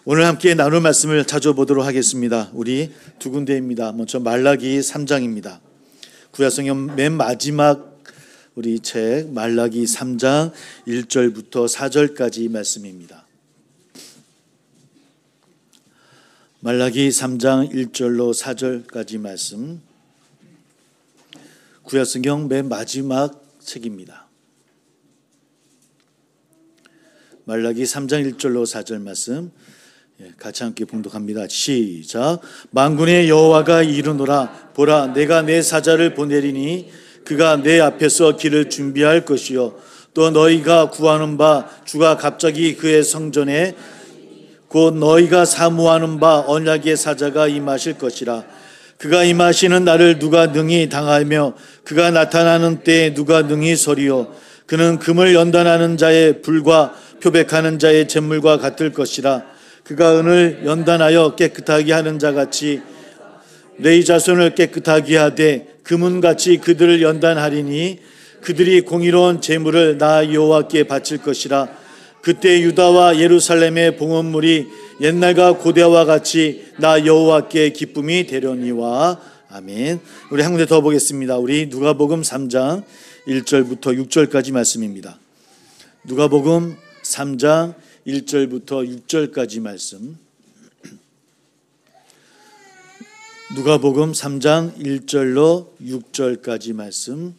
오늘 함께 나눌 말씀을 찾아보도록 하겠습니다. 우리 두 군데입니다. 먼저 말라기 3장입니다. 구약성경 맨 마지막 우리 책 말라기 3장 1절부터 4절까지 말씀입니다. 말라기 3장 1절로 4절까지 말씀, 구약성경 맨 마지막 책입니다. 말라기 3장 1절로 4절 말씀 같이 함께 봉독합니다. 시작. 만군의 여호와가 이르노라. 보라, 내가 내 사자를 보내리니 그가 내 앞에서 길을 준비할 것이요 또 너희가 구하는 바 주가 갑자기 그의 성전에 곧 너희가 사모하는 바 언약의 사자가 임하실 것이라. 그가 임하시는 날을 누가 능히 당하며 그가 나타나는 때에 누가 능히 서리요. 그는 금을 연단하는 자의 불과 표백하는 자의 잿물과 같을 것이라. 그가 은을 연단하여 깨끗하게 하는 자같이 레위 자손을 깨끗하게 하되 금은같이 그들을 연단하리니 그들이 공의로운 제물을 나 여호와께 바칠 것이라. 그때 유다와 예루살렘의 봉헌물이 옛날과 고대와 같이 나 여호와께 기쁨이 되려니와. 아멘. 우리 한 군데 더 보겠습니다. 우리 누가복음 3장 1절부터 6절까지 말씀입니다. 누가복음 3장 1절부터 6절까지 말씀. 누가복음 3장 1절로 6절까지 말씀.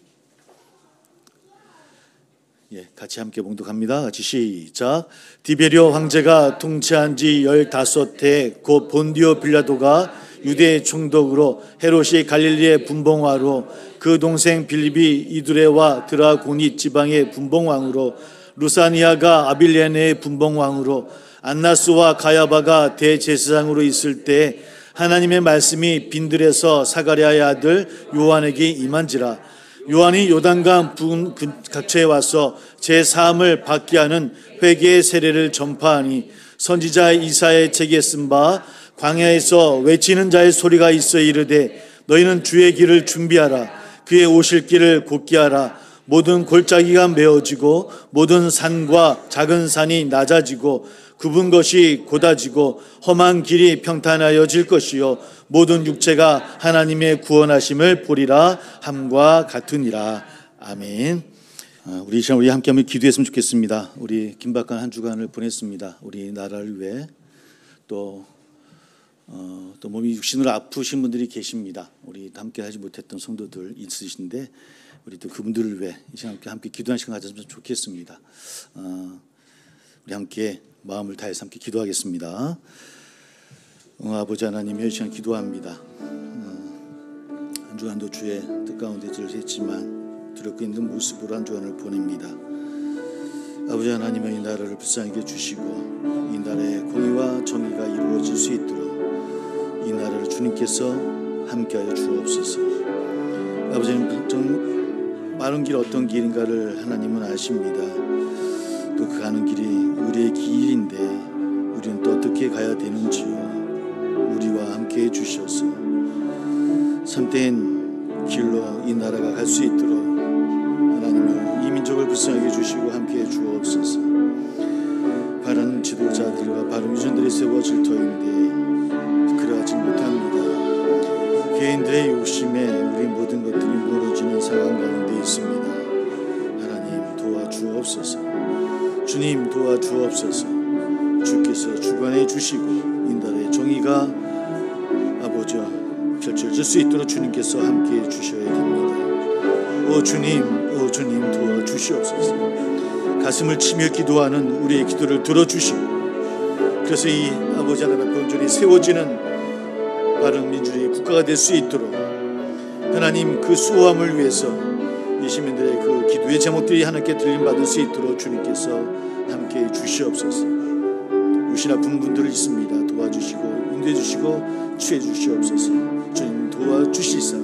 같이 함께 봉독합니다. 같이 시작. 디베리오 황제가 통치한 지 15해 곧 본디오 빌라도가 유대의 총독으로 헤롯이 갈릴리의 분봉왕으로 그 동생 빌립이 이두레와 드라고니 지방의 분봉왕으로 루사니아가 아빌레네의 분봉왕으로 안나스와 가야바가 대제사장으로 있을 때 하나님의 말씀이 빈들에서 사가랴의 아들 요한에게 임한지라. 요한이 요단강 분 각처에 와서 제 사함을 받게 하는 회개의 세례를 전파하니 선지자 이사야의 책에 쓴 바 광야에서 외치는 자의 소리가 있어 이르되 너희는 주의 길을 준비하라. 그의 오실 길을 곧게 하라. 모든 골짜기가 메어지고 모든 산과 작은 산이 낮아지고 굽은 것이 곧아지고 험한 길이 평탄하여질 것이요 모든 육체가 하나님의 구원하심을 보리라 함과 같으니라. 아멘. 우리 이 시간 우리 함께 한번 기도했으면 좋겠습니다. 우리 긴박한 한 주간을 보냈습니다. 우리 나라를 위해 또 몸이 육신으로 아프신 분들이 계십니다. 우리 함께 하지 못했던 성도들 있으신데 우리 또 그분들을 위해 이 시간 함께 기도하는 시간 가졌으면 좋겠습니다. 우리 함께 마음을 다해서 함께 기도하겠습니다. 아버지 하나님, 이 시간 기도합니다. 한 주간도 주의 뜻 가운데 했지만 두렵고 있는 모습으로 한 주간을 보냅니다. 아버지 하나님은 이 나라를 불쌍히 해주시고 이 나라의 공의와 정의가 이루어질 수 있도록 이 나라를 주님께서 함께하여 주옵소서. 아버지는 좀 많은 길 어떤 길인가를 하나님은 아십니다. 또 그 가는 길이 우리의 길인데 우리는 또 어떻게 가야 되는지요. 우리와 함께 해주셔서 참된 길로 이 나라가 갈 수 있도록 하나님은 이 민족을 불쌍하게 해주시고 함께 해주옵소서. 바른 지도자들과 바른 위선들이 세워질 터인데 그러하지 못합니다. 개인들의 욕심에 우리 모든 것들이 무너지는 상황 가운데 있습니다. 하나님 도와주옵소서. 주님 도와주옵소서. 주께서 주관해 주시고 인달의 정의가 아버지 펼쳐질 수 있도록 주님께서 함께해 주셔야 됩니다. 오 주님 도와주시옵소서. 가슴을 치며 기도하는 우리의 기도를 들어주시고 그래서 이 아버지 하나님의 본전이 세워지는 바른 민주주의 국가가 될 수 있도록 하나님 그 수호함을 위해서 이 시민들의 그 기도의 제목들이 하나님께 들림받을 수 있도록 주님께서 함께해 주시옵소서. 육신 아픈 분들 있습니다. 도와주시고 인도해 주시고 취해 주시옵소서. 주님 도와주시사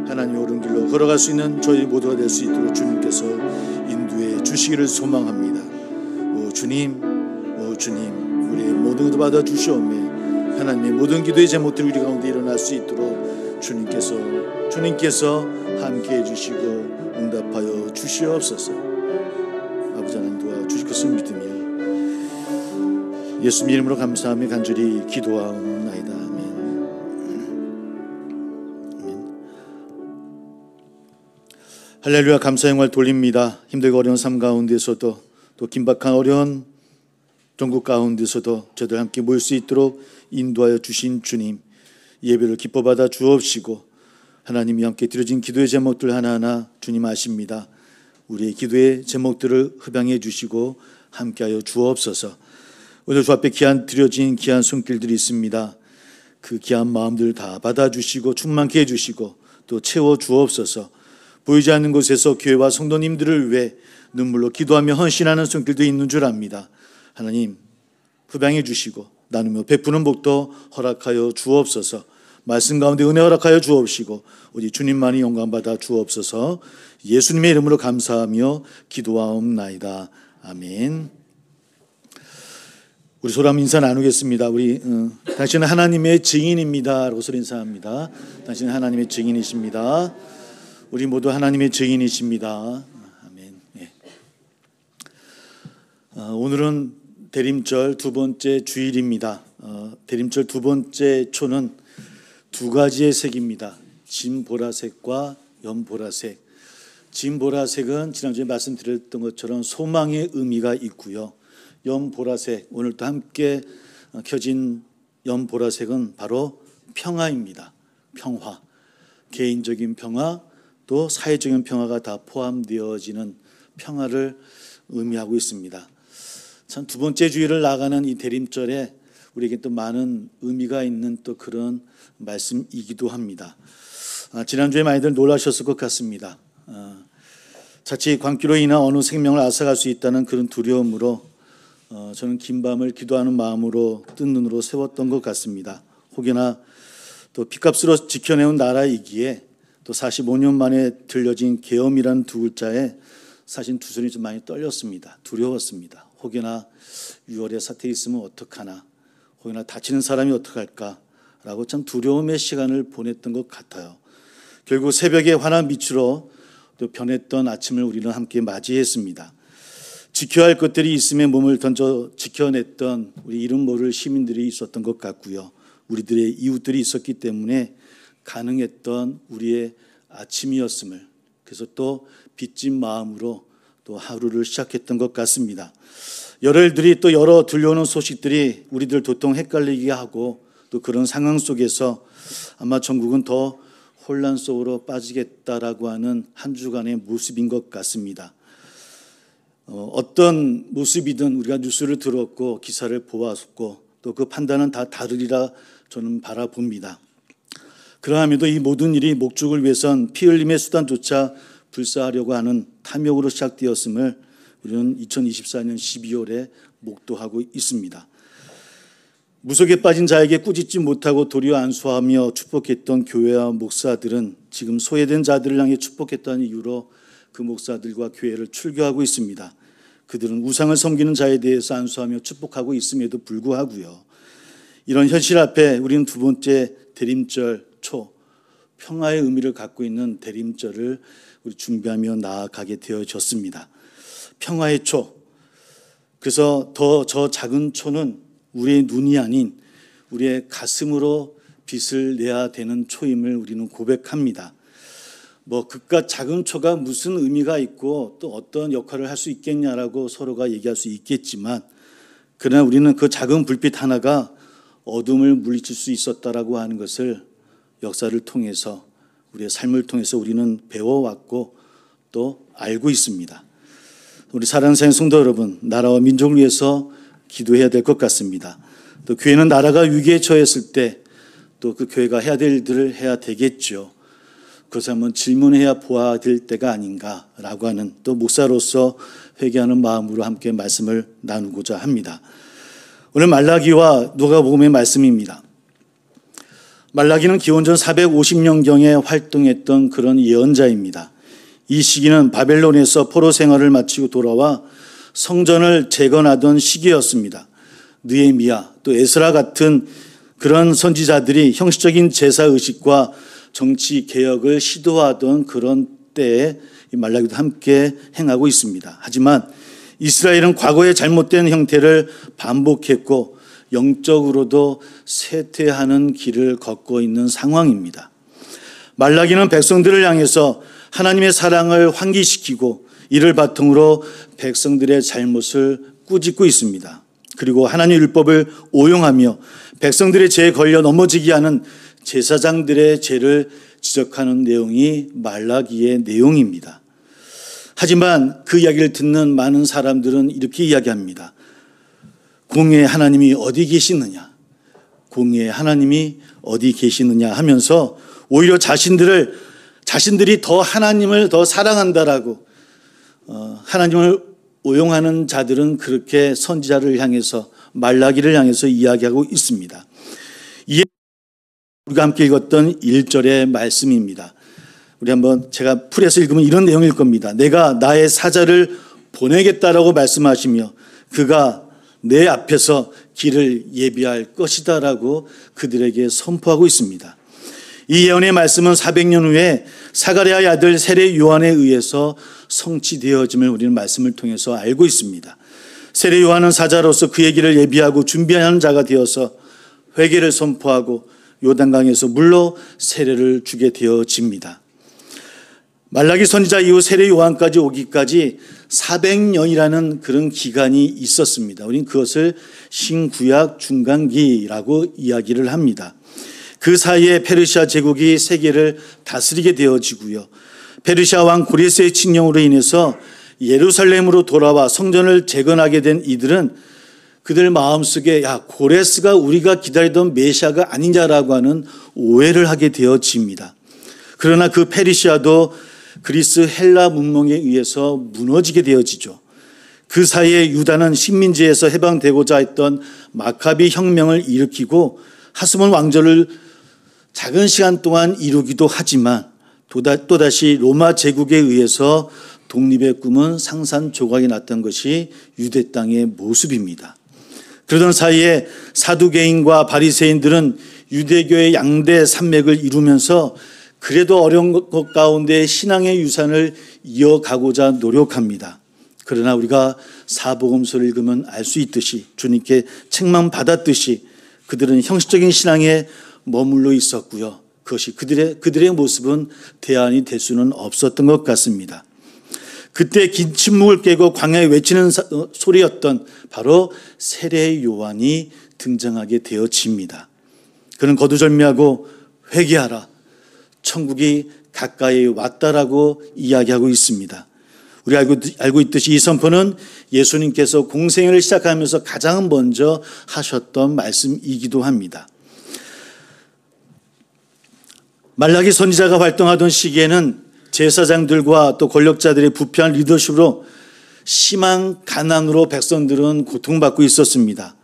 하나님 옳은 길로 걸어갈 수 있는 저희 모두가 될 수 있도록 주님께서 인도해 주시기를 소망합니다. 오 주님 우리의 모든 것도 받아 주시오매 하나님의 모든 기도의 제목들이 우리 가운데 일어날 수 있도록 주님께서 함께해 주시고 응답하여 주시옵소서. 아버지 하나님 도와주실 것을 믿으며 예수님 이름으로 감사하며 간절히 기도하옵나이다. 아멘. 할렐루야. 감사 영광을 돌립니다. 힘들고 어려운 삶 가운데서도 또 긴박한 어려운 전국 가운데서도 저들 함께 모일 수 있도록 인도하여 주신 주님, 예배를 기뻐 받아 주옵시고 하나님이 함께 드려진 기도의 제목들 하나하나 주님 아십니다. 우리의 기도의 제목들을 흡양해 주시고 함께하여 주옵소서. 오늘 주 앞에 드려진 귀한 손길들이 있습니다. 그 귀한 마음들 다 받아주시고 충만케 해주시고 또 채워 주옵소서. 보이지 않는 곳에서 교회와 성도님들을 위해 눈물로 기도하며 헌신하는 손길도 있는 줄 압니다. 하나님 흡양해 주시고 나누며 베푸는 복도 허락하여 주옵소서. 말씀 가운데 은혜 허락하여 주옵시고 우리 주님만이 영광받아 주옵소서. 예수님의 이름으로 감사하며 기도하옵나이다. 아멘. 우리 서로 한번 인사 나누겠습니다. 당신은 하나님의 증인입니다 라고 서로 인사합니다. 당신은 하나님의 증인이십니다. 우리 모두 하나님의 증인이십니다. 아멘. 예. 오늘은 대림절 두 번째 주일입니다. 대림절 두 번째 초는 두 가지의 색입니다. 진보라색과 연보라색. 진보라색은 지난주에 말씀드렸던 것처럼 소망의 의미가 있고요. 연보라색, 오늘도 함께 켜진 연보라색은 바로 평화입니다. 평화, 개인적인 평화, 또 사회적인 평화가 다 포함되어지는 평화를 의미하고 있습니다. 참 두 번째 주일을 나가는 이 대림절에 우리에게 또 많은 의미가 있는 또 그런 말씀이기도 합니다. 지난주에 많이들 놀라셨을 것 같습니다. 자칫 광기로 인한 어느 생명을 앗아갈 수 있다는 그런 두려움으로 저는 긴 밤을 기도하는 마음으로 뜬 눈으로 세웠던 것 같습니다. 혹여나 또 핏값으로 지켜내온 나라이기에 또 45년 만에 들려진 계엄이라는 두 글자에 사실 두 손이 좀 많이 떨렸습니다. 두려웠습니다. 혹여나 6월에 사태 있으면 어떡하나, 혹여나 다치는 사람이 어떡할까라고 참 두려움의 시간을 보냈던 것 같아요. 결국 새벽에 환한 빛으로 또 변했던 아침을 우리는 함께 맞이했습니다. 지켜야 할 것들이 있음에 몸을 던져 지켜냈던 우리 이름 모를 시민들이 있었던 것 같고요. 우리들의 이웃들이 있었기 때문에 가능했던 우리의 아침이었음을, 그래서 또 빚진 마음으로 또 하루를 시작했던 것 같습니다. 열흘들이 또 여러 들려오는 소식들이 우리들 도통 헷갈리게 하고 또 그런 상황 속에서 아마 전국은 더 혼란 속으로 빠지겠다라고 하는 한 주간의 모습인 것 같습니다. 어떤 모습이든 우리가 뉴스를 들었고 기사를 보았고 또 그 판단은 다 다르리라 저는 바라봅니다. 그러함에도 이 모든 일이 목적을 위해선 피 흘림의 수단조차 불사하려고 하는 탐욕으로 시작되었음을 우리는 2024년 12월에 목도하고 있습니다. 무속에 빠진 자에게 꾸짖지 못하고 도리어 안수하며 축복했던 교회와 목사들은 지금 소외된 자들을 향해 축복했다는 이유로 그 목사들과 교회를 출교하고 있습니다. 그들은 우상을 섬기는 자에 대해서 안수하며 축복하고 있음에도 불구하고요. 이런 현실 앞에 우리는 두 번째 대림절 초, 평화의 의미를 갖고 있는 대림절을 우리 준비하며 나아가게 되어졌습니다. 평화의 초. 그래서 더 저 작은 초는 우리의 눈이 아닌 우리의 가슴으로 빛을 내야 되는 초임을 우리는 고백합니다. 그깟 작은 초가 무슨 의미가 있고 또 어떤 역할을 할 수 있겠냐라고 서로가 얘기할 수 있겠지만, 그러나 우리는 그 작은 불빛 하나가 어둠을 물리칠 수 있었다라고 하는 것을 역사를 통해서, 우리의 삶을 통해서 우리는 배워왔고 또 알고 있습니다. 우리 사랑하는 성도 여러분, 나라와 민족을 위해서 기도해야 될 것 같습니다. 또 교회는 나라가 위기에 처했을 때 또 그 교회가 해야 될 일들을 해야 되겠죠. 그것을 한번 질문해야 보아야 될 때가 아닌가라고 하는, 또 목사로서 회개하는 마음으로 함께 말씀을 나누고자 합니다. 오늘 말라기와 누가복음의 말씀입니다. 말라기는 기원전 450년경에 활동했던 그런 예언자입니다. 이 시기는 바벨론에서 포로 생활을 마치고 돌아와 성전을 재건하던 시기였습니다. 느헤미야 또 에스라 같은 그런 선지자들이 형식적인 제사의식과 정치 개혁을 시도하던 그런 때에 이 말라기도 함께 행하고 있습니다. 하지만 이스라엘은 과거의 잘못된 형태를 반복했고 영적으로도 쇠퇴하는 길을 걷고 있는 상황입니다. 말라기는 백성들을 향해서 하나님의 사랑을 환기시키고 이를 바탕으로 백성들의 잘못을 꾸짖고 있습니다. 그리고 하나님의 율법을 오용하며 백성들의 죄에 걸려 넘어지게 하는 제사장들의 죄를 지적하는 내용이 말라기의 내용입니다. 하지만 그 이야기를 듣는 많은 사람들은 이렇게 이야기합니다. 공의의 하나님이 어디 계시느냐? 공의의 하나님이 어디 계시느냐 하면서 오히려 자신들이 더 하나님을 더 사랑한다라고 하나님을 오용하는 자들은 그렇게 선지자를 향해서 말라기를 향해서 이야기하고 있습니다. 이에 우리가 함께 읽었던 1절의 말씀입니다. 우리 한번 제가 풀에서 읽으면 이런 내용일 겁니다. 내가 나의 사자를 보내겠다라고 말씀하시며 그가 내 앞에서 길을 예비할 것이다라고 그들에게 선포하고 있습니다. 이 예언의 말씀은 400년 후에 사가랴의 아들 세례 요한에 의해서 성취되어짐을 우리는 말씀을 통해서 알고 있습니다. 세례 요한은 사자로서 그의 길을 예비하고 준비하는 자가 되어서 회개를 선포하고 요단강에서 물로 세례를 주게 되어집니다. 말라기 선지자 이후 세례 요한까지 오기까지 400년이라는 그런 기간이 있었습니다. 우리는 그것을 신구약 중간기라고 이야기를 합니다. 그 사이에 페르시아 제국이 세계를 다스리게 되어지고요. 페르시아 왕 고레스의 칙령으로 인해서 예루살렘으로 돌아와 성전을 재건하게 된 이들은 그들 마음속에 고레스가 우리가 기다리던 메시아가 아니냐라고 하는 오해를 하게 되어집니다. 그러나 그 페르시아도 그리스 헬라 문명에 의해서 무너지게 되어지죠. 그 사이에 유다는 식민지에서 해방되고자 했던 마카비 혁명을 일으키고 하스몬 왕조를 작은 시간 동안 이루기도 하지만 또다시 로마 제국에 의해서 독립의 꿈은 상산조각이 났던 것이 유대 땅의 모습입니다. 그러던 사이에 사두개인과 바리새인들은 유대교의 양대 산맥을 이루면서 그래도 어려운 것 가운데 신앙의 유산을 이어가고자 노력합니다. 그러나 우리가 사복음서를 읽으면 알 수 있듯이 주님께 책망 받았듯이 그들은 형식적인 신앙에 머물러 있었고요. 그것이 그들의 모습은 대안이 될 수는 없었던 것 같습니다. 그때 긴 침묵을 깨고 광야에 외치는 소리였던 바로 세례 요한이 등장하게 되어집니다. 그는 거두절미하고 회개하라. 천국이 가까이 왔다라고 이야기하고 있습니다. 우리 알고 있듯이 이 선포는 예수님께서 공생애를 시작하면서 가장 먼저 하셨던 말씀이기도 합니다. 말라기 선지자가 활동하던 시기에는 제사장들과 또 권력자들의 부패한 리더십으로 심한 가난으로 백성들은 고통받고 있었습니다.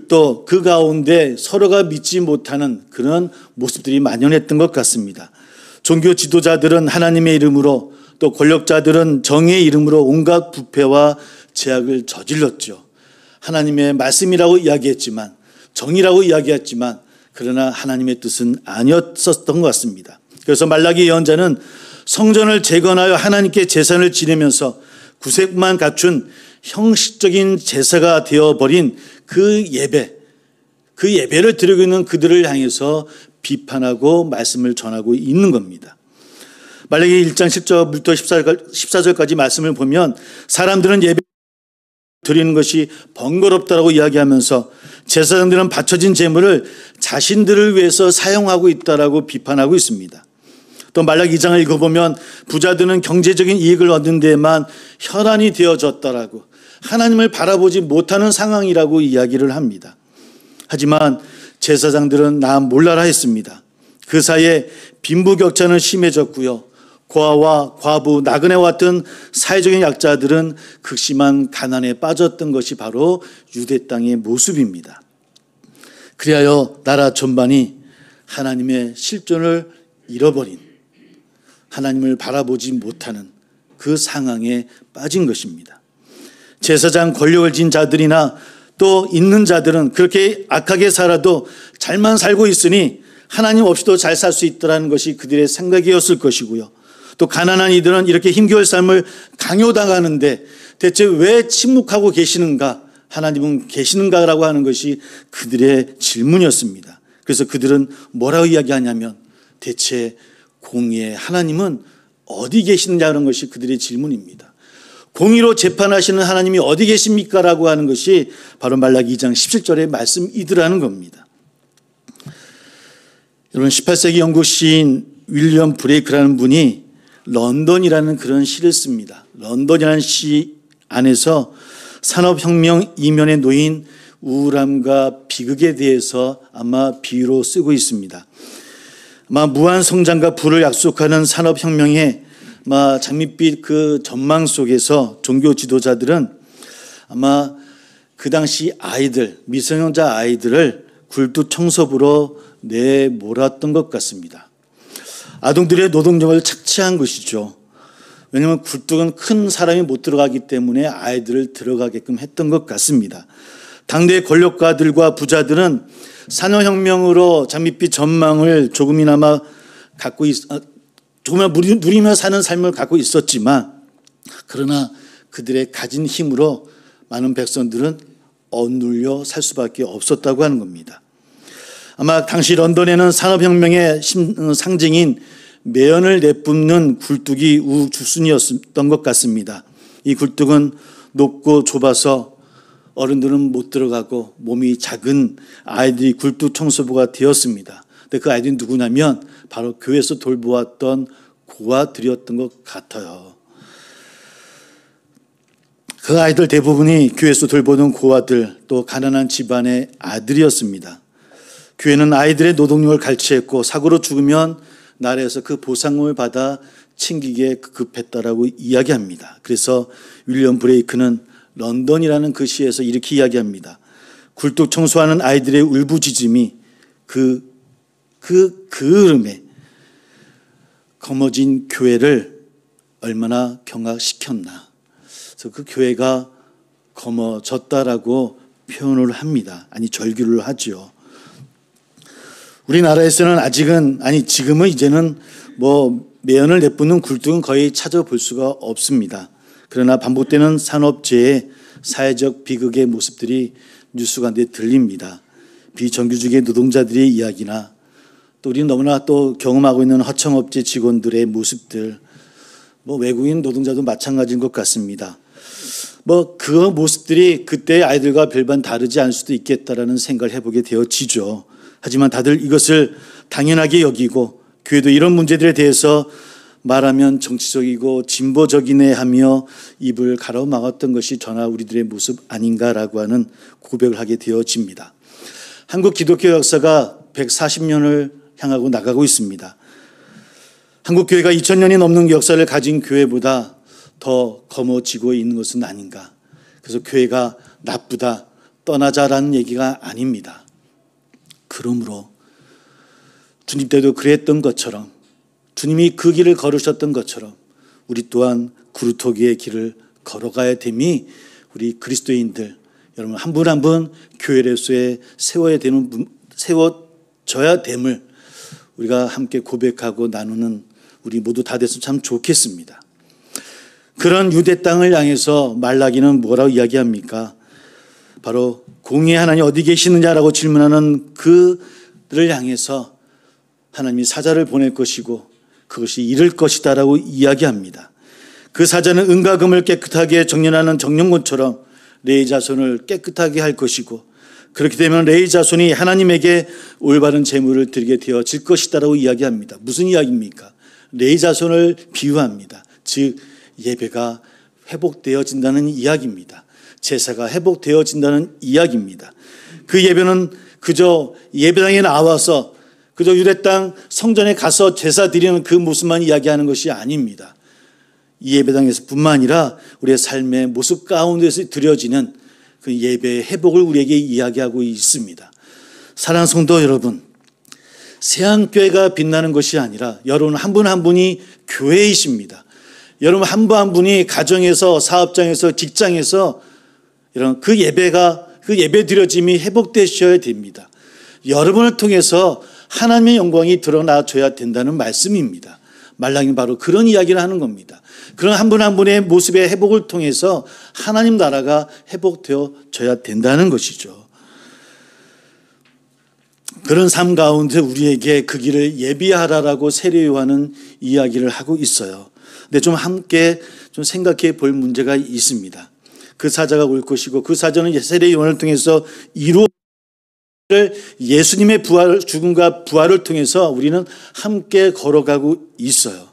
또 그 가운데 서로가 믿지 못하는 그런 모습들이 만연했던 것 같습니다. 종교 지도자들은 하나님의 이름으로 또 권력자들은 정의의 이름으로 온갖 부패와 죄악을 저질렀죠. 하나님의 말씀이라고 이야기했지만 정의라고 이야기했지만 그러나 하나님의 뜻은 아니었었던 것 같습니다. 그래서 말라기 예언자는 성전을 재건하여 하나님께 제사를 지내면서 구색만 갖춘 형식적인 제사가 되어버린 그 예배를 드리고 있는 그들을 향해서 비판하고 말씀을 전하고 있는 겁니다. 말라기 1장 10절부터 14절까지 말씀을 보면 사람들은 예배 드리는 것이 번거롭다고 이야기하면서 제사장들은 바쳐진 제물을 자신들을 위해서 사용하고 있다라고 비판하고 있습니다. 또 말라기 2장을 읽어보면 부자들은 경제적인 이익을 얻는 데에만 혈안이 되어졌다라고 하나님을 바라보지 못하는 상황이라고 이야기를 합니다. 하지만 제사장들은 나 몰라라 했습니다. 그 사이에 빈부격차는 심해졌고요. 고아와 과부, 나그네와 같은 사회적인 약자들은 극심한 가난에 빠졌던 것이 바로 유대 땅의 모습입니다. 그리하여 나라 전반이 하나님의 실존을 잃어버린 하나님을 바라보지 못하는 그 상황에 빠진 것입니다. 제사장 권력을 진 자들이나 또 있는 자들은 그렇게 악하게 살아도 잘만 살고 있으니 하나님 없이도 잘 살 수 있다는 것이 그들의 생각이었을 것이고요. 또 가난한 이들은 이렇게 힘겨운 삶을 강요당하는데 대체 왜 침묵하고 계시는가? 하나님은 계시는가라고 하는 것이 그들의 질문이었습니다. 그래서 그들은 뭐라고 이야기하냐면 대체 공의의 하나님은 어디 계시느냐는 것이 그들의 질문입니다. 공의로 재판하시는 하나님이 어디 계십니까? 라고 하는 것이 바로 말라기 2장 17절의 말씀이더라는 겁니다. 여러분 18세기 영국 시인 윌리엄 브레이크라는 분이 런던이라는 그런 시를 씁니다. 런던이라는 시 안에서 산업혁명 이면에 놓인 우울함과 비극에 대해서 아마 비유로 쓰고 있습니다. 아마 무한 성장과 부를 약속하는 산업혁명의 장밋빛 그 전망 속에서 종교 지도자들은 아마 그 당시 아이들, 미성년자 아이들을 굴뚝 청소부로 내몰았던 것 같습니다. 아동들의 노동력을 착취한 것이죠. 왜냐하면 굴뚝은 큰 사람이 못 들어가기 때문에 아이들을 들어가게끔 했던 것 같습니다. 당대 권력가들과 부자들은 산업혁명으로 장밋빛 전망을 조금이나마 누리며 사는 삶을 갖고 있었지만 그러나 그들의 가진 힘으로 많은 백성들은 억눌려 살 수밖에 없었다고 하는 겁니다. 아마 당시 런던에는 산업혁명의 상징인 매연을 내뿜는 굴뚝이 우주순이었던 것 같습니다. 이 굴뚝은 높고 좁아서 어른들은 못 들어가고 몸이 작은 아이들이 굴뚝 청소부가 되었습니다. 근데 그 아이들이 누구냐면 바로 교회에서 돌보았던 고아들이었던 것 같아요. 그 아이들 대부분이 교회에서 돌보는 고아들, 또 가난한 집안의 아들이었습니다. 교회는 아이들의 노동력을 갈취했고 사고로 죽으면 나라에서 그 보상금을 받아 챙기기에 급급했다라고 이야기합니다. 그래서 윌리엄 브레이크는 런던이라는 그 시에서 이렇게 이야기합니다. 굴뚝 청소하는 아이들의 울부짖음이 그 흐름에 거머쥔 교회를 얼마나 경악시켰나. 그래서 그 교회가 거머졌다라고 표현을 합니다. 아니 절규를 하죠. 우리나라에서는 지금은 이제는 매연을 내뿜는 굴뚝은 거의 찾아볼 수가 없습니다. 그러나 반복되는 산업재해, 사회적 비극의 모습들이 뉴스 가운데 들립니다. 비정규직의 노동자들의 이야기나 또 우리는 너무나 또 경험하고 있는 하청업체 직원들의 모습들, 외국인 노동자도 마찬가지인 것 같습니다. 그 모습들이 그때의 아이들과 별반 다르지 않을 수도 있겠다라는 생각을 해보게 되어지죠. 하지만 다들 이것을 당연하게 여기고 교회도 이런 문제들에 대해서 말하면 정치적이고 진보적이네 하며 입을 가로막았던 것이 저나 우리들의 모습 아닌가라고 하는 고백을 하게 되어집니다. 한국 기독교 역사가 140년을 향하고 나가고 있습니다. 한국 교회가 2000년이 넘는 역사를 가진 교회보다 더 거머쥐고 있는 것은 아닌가. 그래서 교회가 나쁘다, 떠나자라는 얘기가 아닙니다. 그러므로 주님 때도 그랬던 것처럼 주님이 그 길을 걸으셨던 것처럼 우리 또한 구루토기의 길을 걸어가야 됨이 우리 그리스도인들 여러분 한 분 한 분 교회로서의 세워져야 됨을 우리가 함께 고백하고 나누는 우리 모두 다 됐으면 참 좋겠습니다. 그런 유대 땅을 향해서 말라기는 뭐라고 이야기합니까? 바로 공의의 하나님 어디 계시느냐라고 질문하는 그들을 향해서 하나님이 사자를 보낼 것이고 그것이 이를 것이다라고 이야기합니다. 그 사자는 은과 금을 깨끗하게 정련하는 정령군처럼 레위 자손을 깨끗하게 할 것이고 그렇게 되면 레위 자손이 하나님에게 올바른 제물을 드리게 되어질 것이다라고 이야기합니다. 무슨 이야기입니까? 레위 자손을 비유합니다. 즉 예배가 회복되어진다는 이야기입니다. 제사가 회복되어진다는 이야기입니다. 그 예배는 그저 예배당에 나와서 그저 유대 땅 성전에 가서 제사 드리는 그 모습만 이야기하는 것이 아닙니다. 이 예배당에서 뿐만 아니라 우리의 삶의 모습 가운데서 드려지는 그 예배의 회복을 우리에게 이야기하고 있습니다. 사랑하는 성도 여러분, 새한교회가 빛나는 것이 아니라 여러분 한 분 한 분이 교회이십니다. 여러분 한 분 한 분이 가정에서 사업장에서 직장에서 이런 그 예배 드려짐이 회복되셔야 됩니다. 여러분을 통해서 하나님의 영광이 드러나줘야 된다는 말씀입니다. 말라기는 바로 그런 이야기를 하는 겁니다. 그런 한 분 한 분의 모습의 회복을 통해서 하나님 나라가 회복되어져야 된다는 것이죠. 그런 삶 가운데 우리에게 그 길을 예비하라라고 세례 요한은 이야기를 하고 있어요. 근데 좀 함께 좀 생각해 볼 문제가 있습니다. 그 사자가 올 것이고 그 사자는 세례 요한을 통해서 예수님의 죽음과 부활을 통해서 우리는 함께 걸어가고 있어요.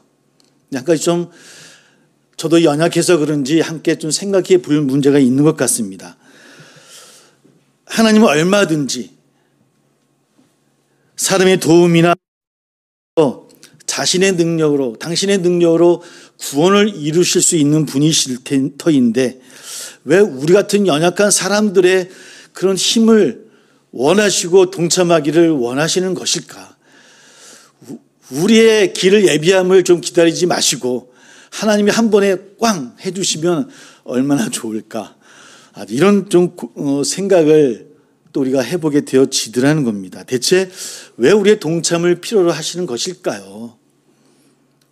약간 좀 저도 연약해서 그런지 함께 좀 생각해 볼 문제가 있는 것 같습니다. 하나님은 얼마든지 사람의 도움이나 자신의 능력으로, 당신의 능력으로 구원을 이루실 수 있는 분이실 터인데 왜 우리 같은 연약한 사람들의 그런 힘을 원하시고 동참하기를 원하시는 것일까? 우리의 길을 예비함을 좀 기다리지 마시고 하나님이 한 번에 꽝 해주시면 얼마나 좋을까? 이런 좀 생각을 또 우리가 해보게 되어지더라는 겁니다. 대체 왜 우리의 동참을 필요로 하시는 것일까요?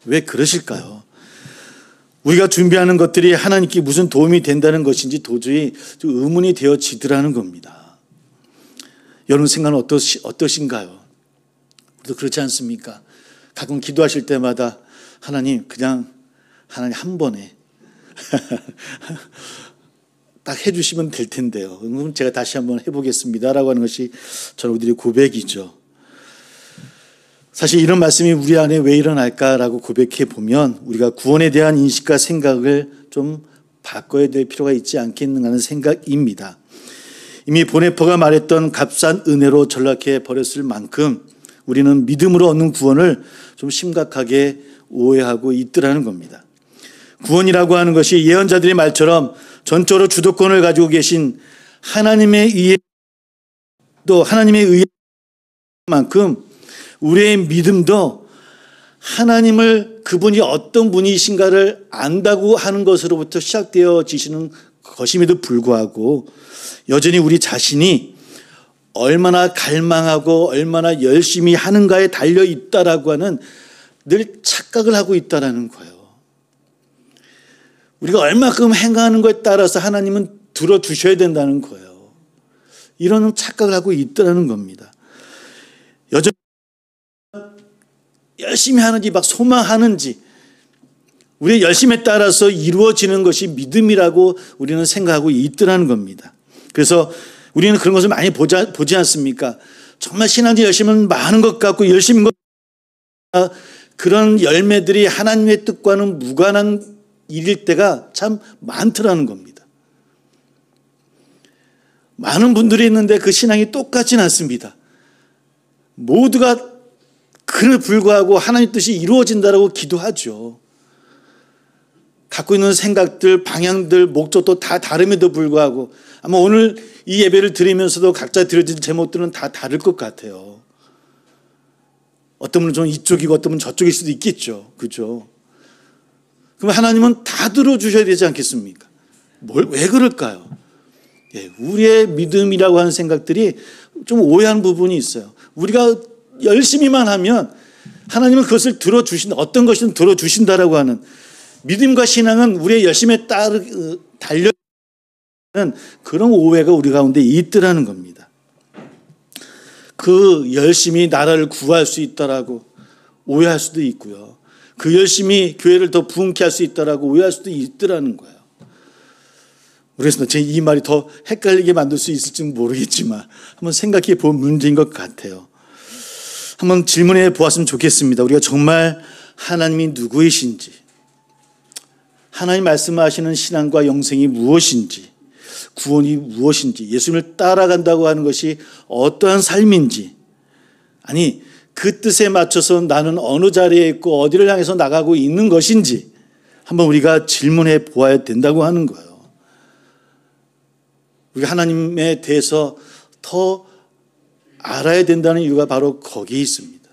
왜 그러실까요? 우리가 준비하는 것들이 하나님께 무슨 도움이 된다는 것인지 도저히 좀 의문이 되어지더라는 겁니다. 여러분 생각은 어떠신가요? 우리도 그렇지 않습니까? 가끔 기도하실 때마다 하나님 한 번에 딱 해주시면 될 텐데요. 그럼 제가 다시 한번 해보겠습니다라고 하는 것이 저는 우리들의 고백이죠. 사실 이런 말씀이 우리 안에 왜 일어날까라고 고백해 보면 우리가 구원에 대한 인식과 생각을 좀 바꿔야 될 필요가 있지 않겠는가 하는 생각입니다. 이미 보네퍼가 말했던 값싼 은혜로 전락해 버렸을 만큼 우리는 믿음으로 얻는 구원을 좀 심각하게 오해하고 있더라는 겁니다. 구원이라고 하는 것이 예언자들의 말처럼 전적으로 주도권을 가지고 계신 하나님의 의에 또 하나님의 의에 만큼 우리의 믿음도 하나님을 그분이 어떤 분이신가를 안다고 하는 것으로부터 시작되어지시는 것임에도 불구하고 여전히 우리 자신이 얼마나 갈망하고 얼마나 열심히 하는가에 달려 있다라고 하는 늘 착각을 하고 있다라는 거예요. 우리가 얼마큼 행하는 것에 따라서 하나님은 들어주셔야 된다는 거예요. 이런 착각을 하고 있다는 겁니다. 여전히 열심히 하는지 막 소망하는지 우리의 열심에 따라서 이루어지는 것이 믿음이라고 우리는 생각하고 있더라는 겁니다. 그래서 우리는 그런 것을 많이 보지 않습니까? 정말 신앙적 열심은 많은 것 같고 열심인 것 그런 열매들이 하나님의 뜻과는 무관한 일일 때가 참 많더라는 겁니다. 많은 분들이 있는데 그 신앙이 똑같진 않습니다. 모두가 그에 불구하고 하나님 뜻이 이루어진다라고 기도하죠. 갖고 있는 생각들, 방향들, 목적도 다 다름에도 불구하고 아마 오늘 이 예배를 드리면서도 각자 드려진 제목들은 다 다를 것 같아요. 어떤 분은 좀 이쪽이고 어떤 분은 저쪽일 수도 있겠죠. 그렇죠? 그럼 하나님은 다 들어주셔야 되지 않겠습니까? 왜 그럴까요? 우리의 믿음이라고 하는 생각들이 좀 오해한 부분이 있어요. 우리가 열심히만 하면 하나님은 그것을 들어주신다. 어떤 것이든 들어주신다라고 하는 믿음과 신앙은 우리의 열심에 달려있는 그런 오해가 우리 가운데 있더라는 겁니다. 그 열심히 나라를 구할 수 있다라고 오해할 수도 있고요. 그 열심히 교회를 더 부흥케 할 수 있다라고 오해할 수도 있더라는 거예요. 그래서 제 이 말이 더 헷갈리게 만들 수 있을지는 모르겠지만 한번 생각해 볼 문제인 것 같아요. 한번 질문해 보았으면 좋겠습니다. 우리가 정말 하나님이 누구이신지, 하나님 말씀하시는 신앙과 영생이 무엇인지, 구원이 무엇인지, 예수님을 따라간다고 하는 것이 어떠한 삶인지, 아니 그 뜻에 맞춰서 나는 어느 자리에 있고 어디를 향해서 나가고 있는 것인지 한번 우리가 질문해 보아야 된다고 하는 거예요. 우리가 하나님에 대해서 더 알아야 된다는 이유가 바로 거기에 있습니다.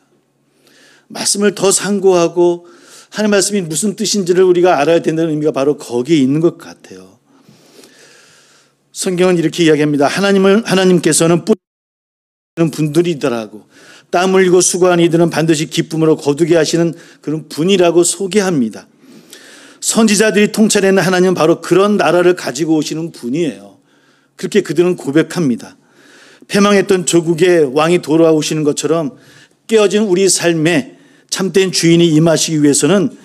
말씀을 더 상고하고 하나님 말씀이 무슨 뜻인지를 우리가 알아야 된다는 의미가 바로 거기에 있는 것 같아요. 성경은 이렇게 이야기합니다. 하나님께서는 뿌리는 분들이더라고. 땀 흘리고 수고하는 이들은 반드시 기쁨으로 거두게 하시는 그런 분이라고 소개합니다. 선지자들이 통찰하는 하나님은 바로 그런 나라를 가지고 오시는 분이에요. 그렇게 그들은 고백합니다. 패망했던 조국의 왕이 돌아오시는 것처럼 깨어진 우리 삶에 참된 주인이 임하시기 위해서는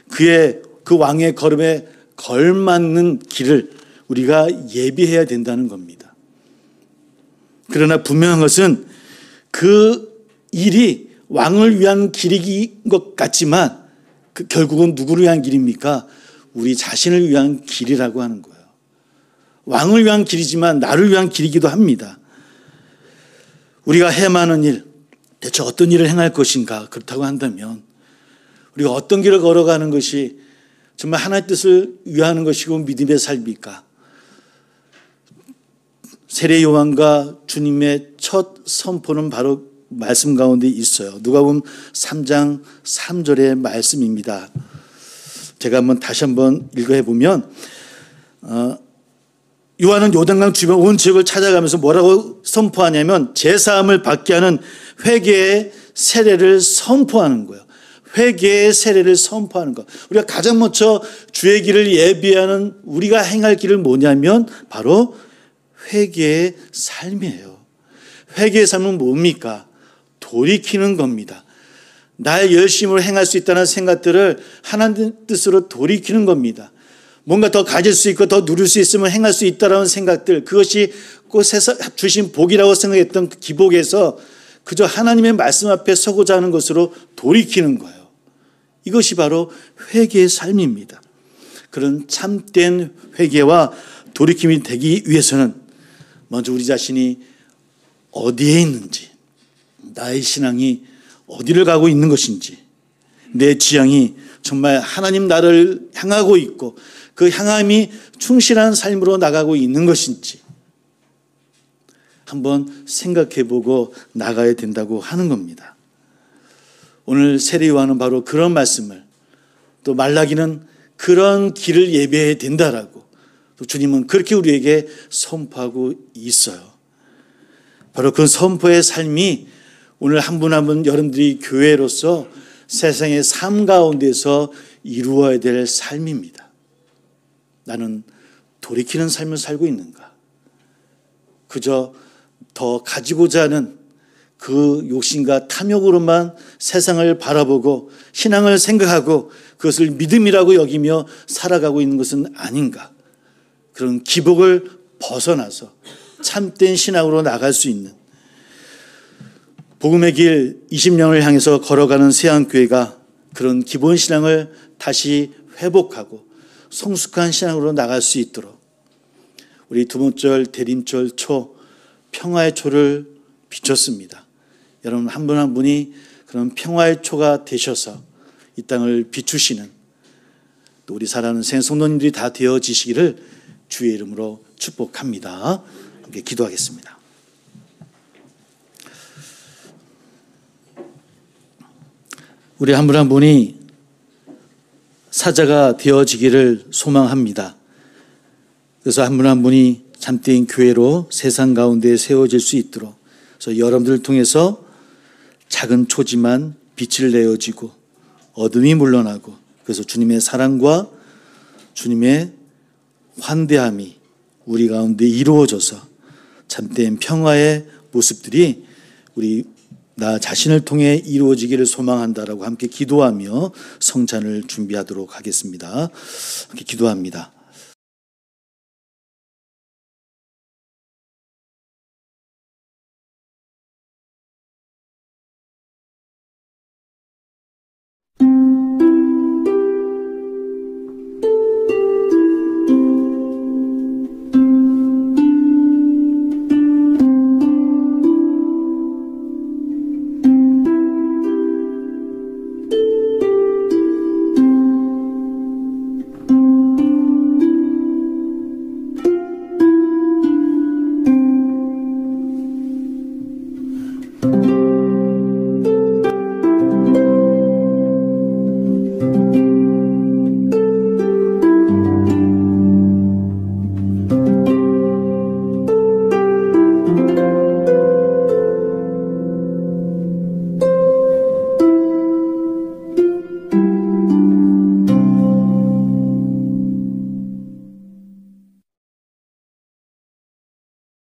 그 왕의 걸음에 걸맞는 길을 우리가 예비해야 된다는 겁니다. 그러나 분명한 것은 그 일이 왕을 위한 길인 것 같지만 결국은 누구를 위한 길입니까? 우리 자신을 위한 길이라고 하는 거예요. 왕을 위한 길이지만 나를 위한 길이기도 합니다. 우리가 행하는 일, 대체 어떤 일을 행할 것인가? 그렇다고 한다면 우리가 어떤 길을 걸어가는 것이 정말 하나님의 뜻을 위하는 것이고 믿음의 삶입니까? 세례 요한과 주님의 첫 선포는 바로 말씀 가운데 있어요. 누가복음 3장 3절의 말씀입니다. 제가 다시 한번 읽어보면 요한은 요단강 주변 온 지역을 찾아가면서 뭐라고 선포하냐면 제사함을 받게 하는 회개의 세례를 선포하는 거예요. 회개의 세례를 선포하는 것. 우리가 가장 먼저 주의 길을 예비하는 우리가 행할 길은 뭐냐면 바로 회개의 삶이에요. 회개의 삶은 뭡니까? 돌이키는 겁니다. 나의 열심으로 행할 수 있다는 생각들을 하나님 뜻으로 돌이키는 겁니다. 뭔가 더 가질 수 있고 더 누릴 수 있으면 행할 수 있다는 생각들, 그것이 꽃에서 주신 복이라고 생각했던 그 기복에서 그저 하나님의 말씀 앞에 서고자 하는 것으로 돌이키는 거예요. 이것이 바로 회개의 삶입니다. 그런 참된 회개와 돌이킴이 되기 위해서는 먼저 우리 자신이 어디에 있는지, 나의 신앙이 어디를 가고 있는 것인지, 내 지향이 정말 하나님 나라를 향하고 있고 그 향함이 충실한 삶으로 나가고 있는 것인지 한번 생각해보고 나가야 된다고 하는 겁니다. 오늘 세례 요한은 바로 그런 말씀을, 또 말라기는 그런 길을 예배해야 된다라고, 또 주님은 그렇게 우리에게 선포하고 있어요. 바로 그 선포의 삶이 오늘 한 분 한 분 여러분들이 교회로서 세상의 삶 가운데서 이루어야 될 삶입니다. 나는 돌이키는 삶을 살고 있는가? 그저 더 가지고자 하는 그 욕심과 탐욕으로만 세상을 바라보고 신앙을 생각하고 그것을 믿음이라고 여기며 살아가고 있는 것은 아닌가? 그런 기복을 벗어나서 참된 신앙으로 나갈 수 있는, 복음의 길 20년을 향해서 걸어가는 세안교회가 그런 기본 신앙을 다시 회복하고 성숙한 신앙으로 나갈 수 있도록 우리 두문절 대림절 초 평화의 초를 비췄습니다. 여러분 한 분 한 분이 그런 평화의 초가 되셔서 이 땅을 비추시는, 또 우리 사랑하는 성도님들이 다 되어지시기를 주의 이름으로 축복합니다. 함께 기도하겠습니다. 우리 한 분 한 분이 사자가 되어지기를 소망합니다. 그래서 한 분 한 분이 참된 교회로 세상 가운데 세워질 수 있도록, 그래서 여러분들을 통해서 작은 초지만 빛을 내어지고 어둠이 물러나고, 그래서 주님의 사랑과 주님의 환대함이 우리 가운데 이루어져서 참된 평화의 모습들이 우리 나 자신을 통해 이루어지기를 소망한다라고 함께 기도하며 성찬을 준비하도록 하겠습니다. 함께 기도합니다.